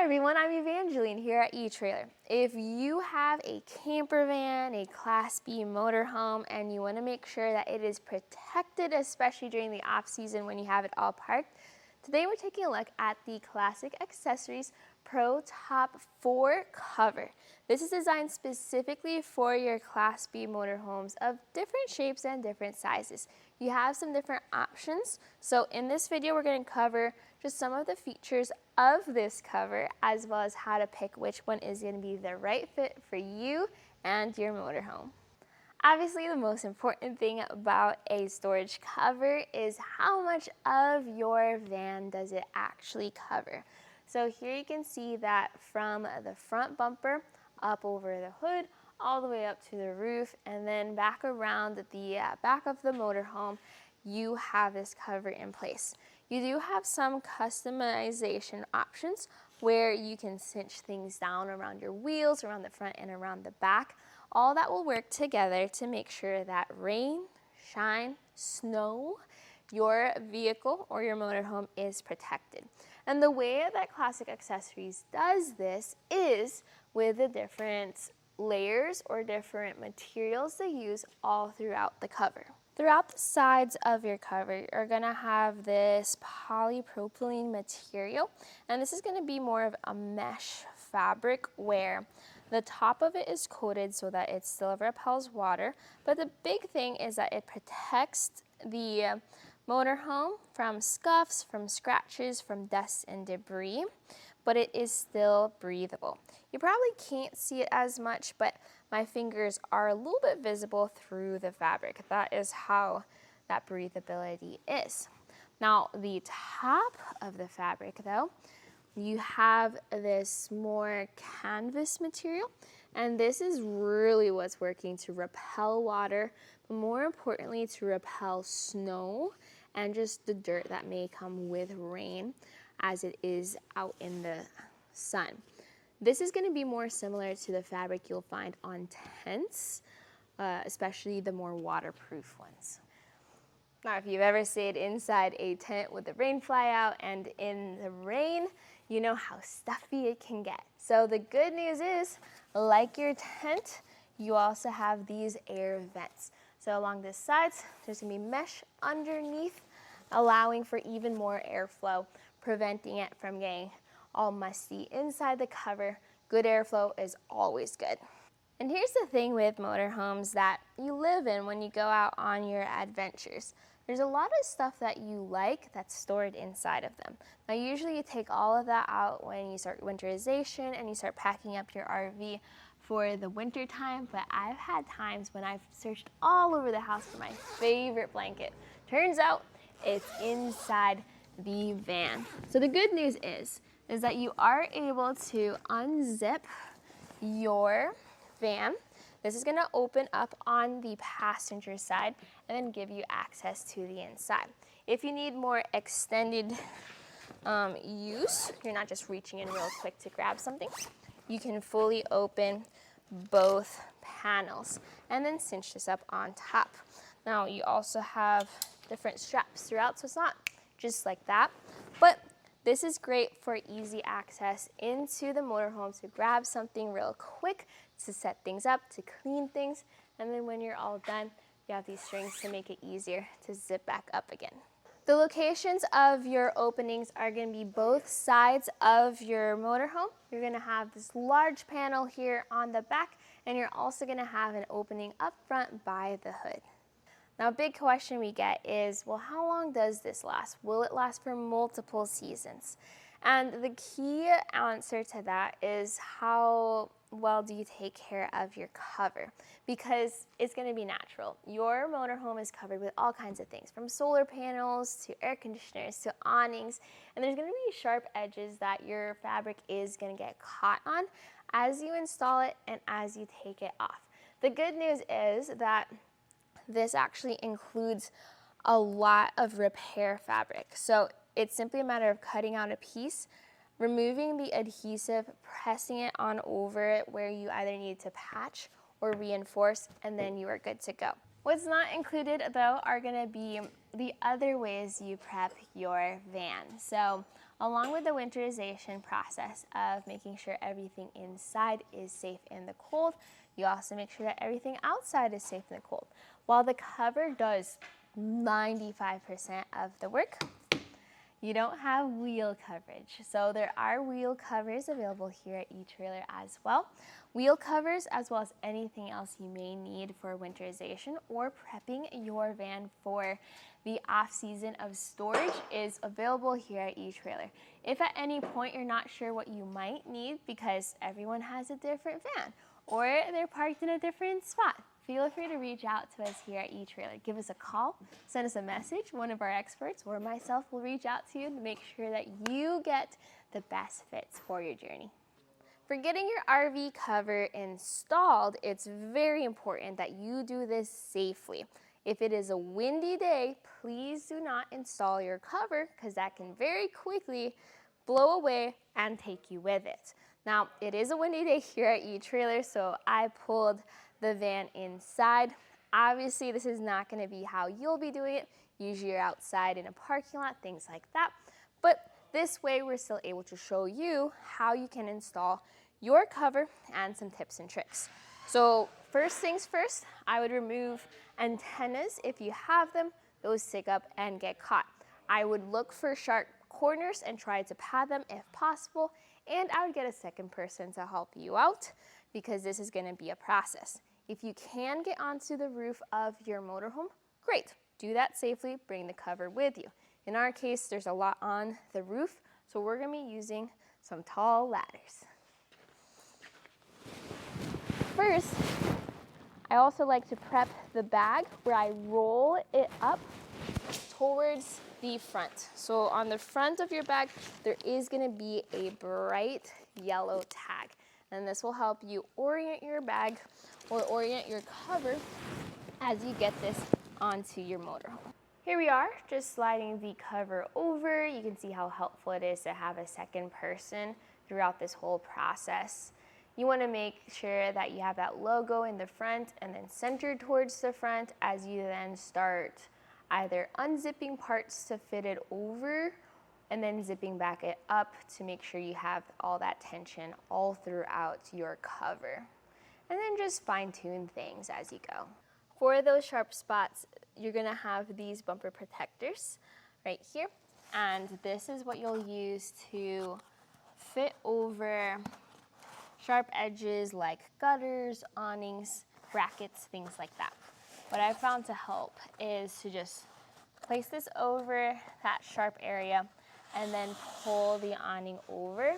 everyone, I'm Evangeline here at etrailer. If you have a camper van, a Class B motorhome, and you want to make sure that it is protected, especially during the off season when you have it all parked, today we're taking a look at the Classic Accessories ProTop4 cover. This is designed specifically for your Class B motorhomes of different shapes and different sizes. You have some different options. So in this video, we're going to cover just some of the features of this cover, as well as how to pick which one is going to be the right fit for you and your motorhome. Obviously, the most important thing about a storage cover is how much of your van does it actually cover. So here you can see that from the front bumper up over the hood, all the way up to the roof, and then back around the back of the motorhome, you have this cover in place. You do have some customization options where you can cinch things down around your wheels, around the front and around the back. All that will work together to make sure that rain, shine, snow, your vehicle or your motorhome is protected. And the way that Classic Accessories does this is with the different layers or different materials they use all throughout the cover. Throughout the sides of your cover, you're going to have this polypropylene material, and this is going to be more of a mesh fabric where the top of it is coated so that it still repels water, but the big thing is that it protects the motorhome from scuffs, from scratches, from dust and debris, but it is still breathable. You probably can't see it as much, but my fingers are a little bit visible through the fabric. That is how that breathability is. Now, the top of the fabric, though, you have this more canvas material, and this is really what's working to repel water, but more importantly, to repel snow and just the dirt that may come with rain as it is out in the sun. This is going to be more similar to the fabric you'll find on tents, especially the more waterproof ones. Now, if you've ever stayed inside a tent with the rain fly out and in the rain, you know how stuffy it can get. So the good news is, like your tent, you also have these air vents. So along the sides, there's going to be mesh underneath, allowing for even more airflow, preventing it from getting all musty inside the cover. Good airflow is always good. And here's the thing with motorhomes that you live in when you go out on your adventures. There's a lot of stuff that you like that's stored inside of them. Now, usually you take all of that out when you start winterization and you start packing up your RV for the winter time, but I've had times when I've searched all over the house for my favorite blanket. Turns out it's inside the van. So the good news is that you are able to unzip your van. This is going to open up on the passenger side and then give you access to the inside. If you need more extended use, you're not just reaching in real quick to grab something, you can fully open both panels and then cinch this up on top. Now, you also have different straps throughout, so it's not just like that, but this is great for easy access into the motorhome to grab something real quick, to set things up, to clean things, and then when you're all done, you have these strings to make it easier to zip back up again. The locations of your openings are going to be both sides of your motorhome. You're going to have this large panel here on the back, and you're also going to have an opening up front by the hood. Now, a big question we get is, well, how long does this last? Will it last for multiple seasons? And the key answer to that is how well do you take care of your cover? Because it's going to be natural. Your motorhome is covered with all kinds of things, from solar panels to air conditioners to awnings, and there's going to be sharp edges that your fabric is going to get caught on as you install it and as you take it off. The good news is that this actually includes a lot of repair fabric. So it's simply a matter of cutting out a piece, removing the adhesive, pressing it on over it where you either need to patch or reinforce, and then you are good to go. What's not included, though, are going to be the other ways you prep your van. So along with the winterization process of making sure everything inside is safe in the cold. You also make sure that everything outside is safe in the cold. While the cover does 95% of the work, you don't have wheel coverage. So there are wheel covers available here at eTrailer as well. Wheel covers, as well as anything else you may need for winterization or prepping your van for the off season of storage, is available here at eTrailer. If at any point you're not sure what you might need because everyone has a different van or they're parked in a different spot, feel free to reach out to us here at eTrailer. Give us a call, send us a message. One of our experts or myself will reach out to you to make sure that you get the best fits for your journey. For getting your RV cover installed, it's very important that you do this safely. If it is a windy day, please do not install your cover because that can very quickly blow away and take you with it. Now, it is a windy day here at eTrailer, so I pulled the van inside. Obviously, this is not going to be how you'll be doing it. Usually you're outside in a parking lot, things like that. But this way, we're still able to show you how you can install your cover and some tips and tricks. So first things first, I would remove antennas if you have them. Those stick up and get caught. I would look for sharp corners and try to pad them if possible. And I would get a second person to help you out because this is going to be a process. If you can get onto the roof of your motorhome, great. Do that safely, bring the cover with you. In our case, there's a lot on the roof, so we're going to be using some tall ladders. First, I also like to prep the bag where I roll it up towards the front. So on the front of your bag, there is going to be a bright yellow tag. And this will help you orient your bag or orient your cover as you get this onto your motorhome. Here we are, just sliding the cover over. You can see how helpful it is to have a second person throughout this whole process. You want to make sure that you have that logo in the front and then centered towards the front as you then start either unzipping parts to fit it over and then zipping back it up to make sure you have all that tension all throughout your cover. And then just fine-tune things as you go. For those sharp spots, you're going to have these bumper protectors right here. And this is what you'll use to fit over sharp edges like gutters, awnings, brackets, things like that. What I found to help is to just place this over that sharp area and then pull the awning over,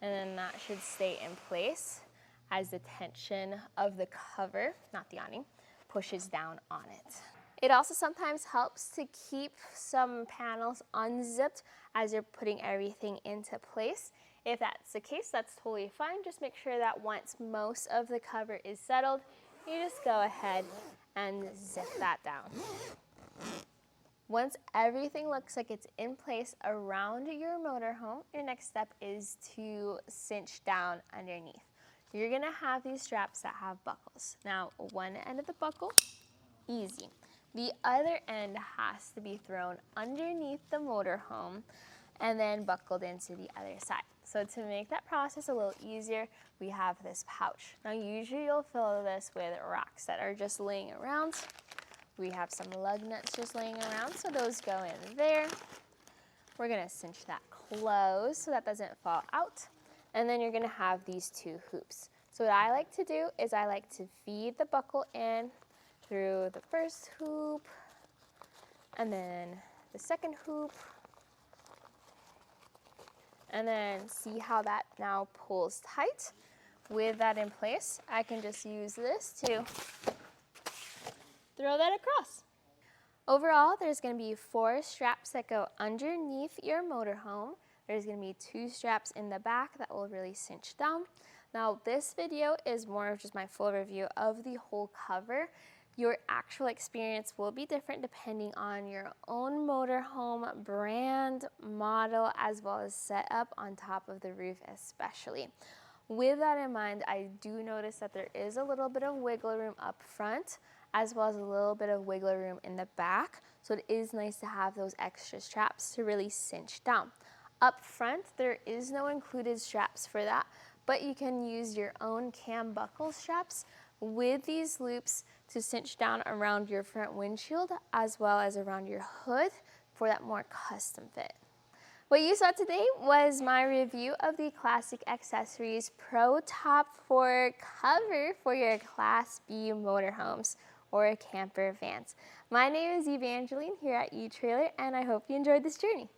and then that should stay in place as the tension of the cover, not the awning, pushes down on it. It also sometimes helps to keep some panels unzipped as you're putting everything into place. If that's the case, that's totally fine. Just make sure that once most of the cover is settled, you just go ahead and zip that down. Once everything looks like it's in place around your motorhome, your next step is to cinch down underneath. You're going to have these straps that have buckles. Now, one end of the buckle, easy. The other end has to be thrown underneath the motorhome and then buckled into the other side. So to make that process a little easier, we have this pouch. Now usually you'll fill this with rocks that are just laying around. We have some lug nuts just laying around, so those go in there. We're gonna cinch that closed so that doesn't fall out. And then you're gonna have these two hoops. So what I like to do is I like to feed the buckle in through the first hoop and then the second hoop, and then see how that now pulls tight. With that in place, I can just use this to throw that across. Overall, there's going to be 4 straps that go underneath your motorhome. There's going to be 2 straps in the back that will really cinch down. Now, this video is more of just my full review of the whole cover. Your actual experience will be different depending on your own motorhome, brand, model, as well as setup on top of the roof especially. With that in mind, I do notice that there is a little bit of wiggle room up front, as well as a little bit of wiggle room in the back. So it is nice to have those extra straps to really cinch down. Up front, there is no included straps for that, but you can use your own cam buckle straps with these loops to cinch down around your front windshield as well as around your hood for that more custom fit. What you saw today was my review of the Classic Accessories ProTop4 cover for your Class B motorhomes or camper vans. My name is Evangeline here at eTrailer, and I hope you enjoyed this journey.